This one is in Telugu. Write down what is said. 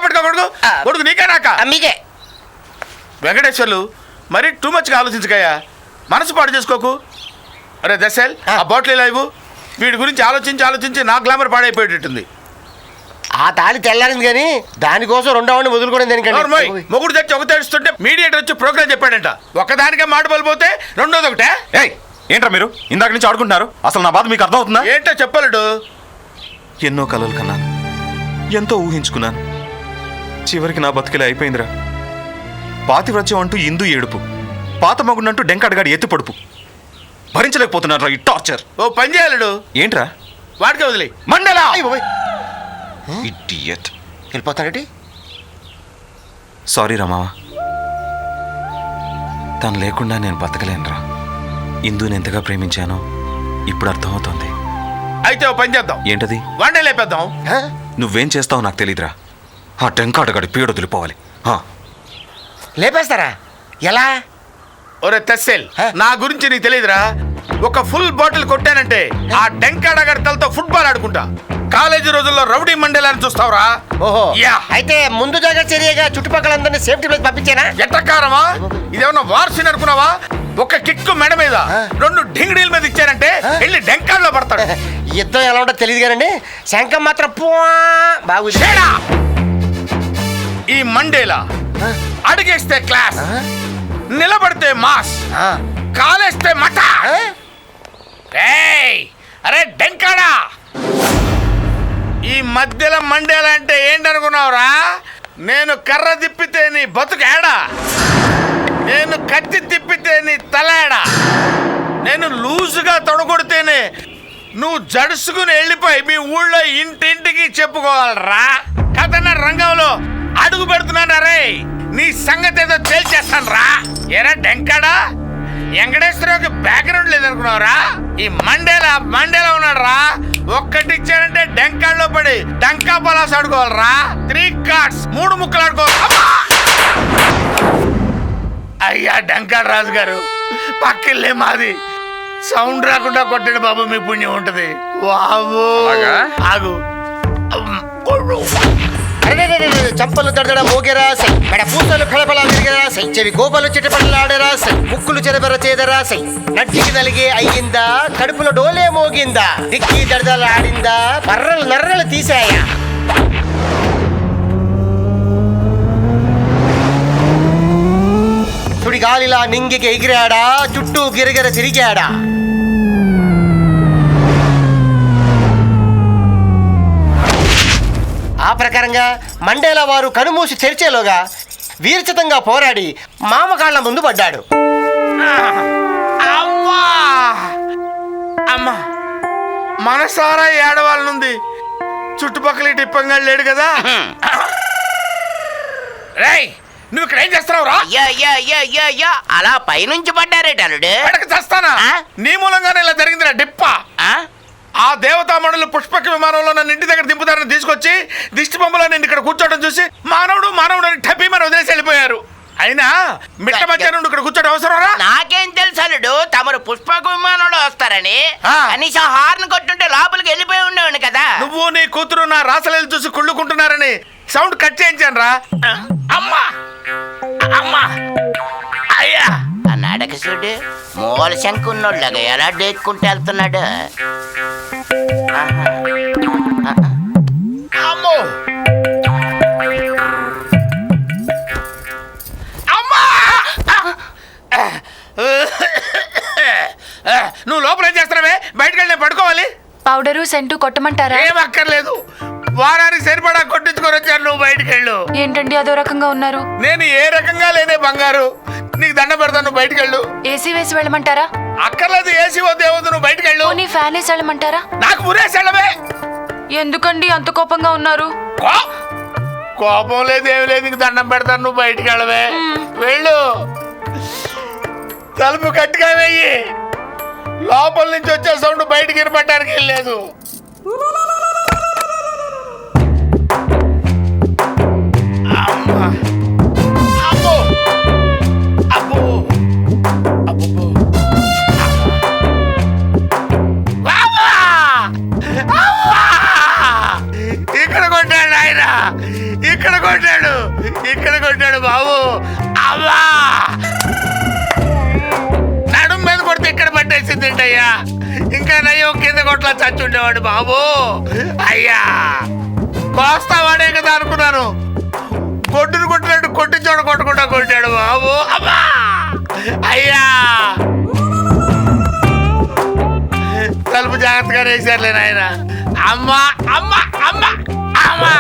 పెట్టుకోకూడదు కొడుకు నీకే నాక మీకే. వెంకటేశ్వర్లు మరి టూ మచ్గా ఆలోచించకయ్యా, మనసు పాటు చేసుకోకు. అరే దశల్ ఆ బాటిల్ ఇలా ఇవ్వు. వీడి గురించి ఆలోచించి నా గ్లామర్ పాడైపోయేటట్టుంది. ఆ తాళి తెల్లారింది కానీ దానికోసం రెండో వాడిని వదులుకోవడం దేనికండి? మొగుడు తెచ్చి ఒక తెడుస్తుంటే మీడియేటర్ వచ్చి ప్రోగ్రామ్ చెప్పాడంట. ఒక్కదానికే మాట పలిపోతే రెండోది ఒకటే. ఏంట్రా మీరు ఇందాక నుంచి ఆడుకుంటున్నారు? అసలు నా బాధ మీకు అర్థం అవుతుందా? ఏంటో చెప్పలేడు. ఎన్నో కలలు కన్నాను, ఎంతో ఊహించుకున్నాను. చివరికి నా బతుకిలా అయిపోయిందిరా. పాతివ్రత్యం అంటూ ఇందు ఏడుపు, పాత మగుడంటూ డెంకాడగాడి ఎత్తి పడుపు. భరించలేకపోతున్నారా ఈ టార్చర్. ఓ పని చేయలేడు. ఏంట్రా? వాడికే వదిలే. మండలా ఇడియట్. వెళ్ళిపోతాడటి. సారీ రామావా, తను లేకుండా నేను బతకలేనురా. ఇందుని ఎంతగా ప్రేమించానో ఇప్పుడు అర్థమవుతోంది. అయితే ఓ పని చేద్దాం. ఏంటది? వాడినే లేపేద్దాం. నువ్వేం చేస్తావు నాకు తెలీదురా. ఆ టెంకాటగాడి పీడ వదిలిపోవాలి. లేపేస్తారా? ఎలా? ఒరే తెస్సెల్, నా గురించి నీకు తెలియదురా. ఒక ఫుల్ బాటిల్ కొట్టానంటే ఆ డెంకాడగాడి తలతో ఫుట్బాల్ ఆడుకుంటా. కాలేజీ రోజుల్లో రౌడీ మండలాన్ని చూస్తావురా. ఓహో, యా. అయితే ముందు జాగ్రత్త చర్యగా చుట్టుపక్కలందరినీ సేఫ్టీ ప్లేస్ పంపించానా? ఎట్టకారమా? ఇదేమన్నా వార్సిన్ అనుకున్నావా? ఒక కిక్కు మెడ మీద 2 డింగిడీల మీద ఇచ్చారంటే వెళ్ళి డెంకాల్లో పడతాడు. యుద్ధం ఎలా ఉంటుందో తెలియదు కానండి, శంఖం మాత్రం బాగు. ఈ మండేలా అడిగేస్తే క్లాస్, నిలబడితే మాస్, కాలేస్తే మట. అరే డెంకాడా, ఈ మధ్యలో మండేలా అంటే ఏంటనుకున్నావురా? నేను కర్ర తిప్పితే నీ బతుకేడా, నేను కత్తి తిప్పితే నీ తలేడా, నేను లూజుగా తొడగొడితేనే నువ్వు జడుసుకుని వెళ్ళిపోయి మీ ఊళ్ళో ఇంటింటికి చెప్పుకోవాలరా. కథన రంగంలో అడుగు పెడుతున్నాను రే, నీ సంగతి ఏదో తేల్చేస్తాను రా. ఎరా డెంకాడా, వెంకటేశ్వరరావుకి బ్యాక్గ్రౌండ్ లేదనుకున్నావురా? ఈ మండేలా ఉన్నాడు రా. ఒక్కటిచ్చారంటే డెంకాడ్లో పడి డంకా పలాస్ ఆడుకోవాలరా. 3 కార్డ్స్ 3 ముక్కలు ఆడుకోవాలి. అయ్యా డెంకాడ్ రాజు గారు, పక్కిల్లే మాది. సౌండ్ రాకుండా కొట్టండి బాబు, మీ పుణ్యం ఉంటది. ఆగు. చంపలు దడదడ మోగేరాసై, మెడ పూసలు కళపలా విరిగేరాసై, చెవి గోపలు చిటపడలాడేరాసై, ముక్కులు చెరబెర చేదరాసై, నడ్డికి నలిగే అయ్యిందా, కడుపులో డోలే మోగిందా, దిక్కి దడదల ఆడిందా, బర్రలు నర్రలు తీసాయా. సుడిగాలిలా నింగికి ఎగిరాడా, చుట్టూ గిరగిర తిరిగాడా. ఆ ప్రకారంగా మండేలా వారు కనుమూసి తెరిచేలోగా వీరచితంగా పోరాడి మామకాళ్ల ముందు పడ్డాడు. అమ్మా, మనసారా ఏడవాళ్ళనుంది. చుట్టుపక్కల టిప్పంగా లేడు కదా. రేయ్, నువ్వు ఇక్కడ ఏం చేస్తున్నావురా? అలా పైనుంచి పడ్డారేట అల్లుడు. చేస్తానా? నీ మూలంగానే ఇలా జరిగిందిరా డిప్ప. ఆ దేవతామణులు పుష్పక విమానంలో నన్ను ఇంటి దగ్గర దింపుతారని తీసుకొచ్చి దిష్టి బొమ్మలో నేను ఇక్కడ కూర్చోవడం చూసి మానవుడు అని టపీ మన వదిలేసి వెళ్ళిపోయారు. అయినా మిట్ట మధ్య నుండి ఇక్కడ కూర్చోడం అవసరమా? నాకేం తెలుసు అల్లుడు, తమరు పుష్పక విమానంలో వస్తారని. కనీసం హార్న్ కొట్టుంటే లోపలికి వెళ్ళిపోయి ఉండేవాడిని కదా. నువ్వు నీ కూతురు నా రాసలేలు చూసి కుళ్ళుకుంటున్నారని సౌండ్ కట్ చేయించాను రా. అమ్మా అమ్మా అయ్యా, ఆ నడక చూడు, మూల శంకున్నోళ్ళగా ఎలా డేక్కుంటూ వెళ్తున్నాడు. అమ్మో అమ్మా, నువ్వు లోపల ఏం చేస్తున్నావే? బయటకు వెళ్ళి పడుకోవాలి. పౌడరు సెంటు కొట్టమంటారా? ఏం అక్కర్లేదు, వారానికి సరిపడా కొట్టించుకొని వచ్చాను. నువ్వు బయటకు వెళ్ళు. ఏంటండి అదో రకంగా ఉన్నారు? నేను ఏ రకంగా లేనే బంగారు, నీకు దండ పెడతాను. నువ్వు బయటకు వెళ్ళు. ఏసీ వేసి వెళ్ళమంటారా? అక్కర్లేదు, ఏసీ వద్దు ఏవద్దు, నువ్వు బయటకు వెళ్ళు. నీ ఫ్యాన్ వేసి వెళ్ళమంటారా? నాకు మురేసి వెళ్ళవే. ఎందుకండి అంత కోపంగా ఉన్నారు? కోపం లేదు ఏమి లేదు, నీకు దండం పెడతాను. నువ్వు బయటకు వెళ్ళవే. వెళ్ళు. తలుపు గట్టిగా వెయ్యి. లోపల నుంచి వచ్చే సౌండ్ బయటికి వినపడడానికి వెళ్ళలేదు. ఇక్కడ కొట్టాడు ఆయన. నాయనా ఇక్కడ కొట్టాడు బాబు. అవ్వా నడుం మీద కొడితే ఇక్కడ పట్టేసింది ఏంటయ్యా. ఇంకా నయ్యో కింద కొట్లా చచ్చుండేవాడు బాబు. అయ్యా కోస్తావాడే కదా అనుకున్నాను. కొట్టును కొట్టినట్టు కొట్టించోడు కొట్టకుండా కొట్టాడు బాబు. అమ్మా అయ్యా తలుపు జాగ్రత్తగా వేసారులే నాయన. అమ్మా అమ్మా అమ్మా అమ్మా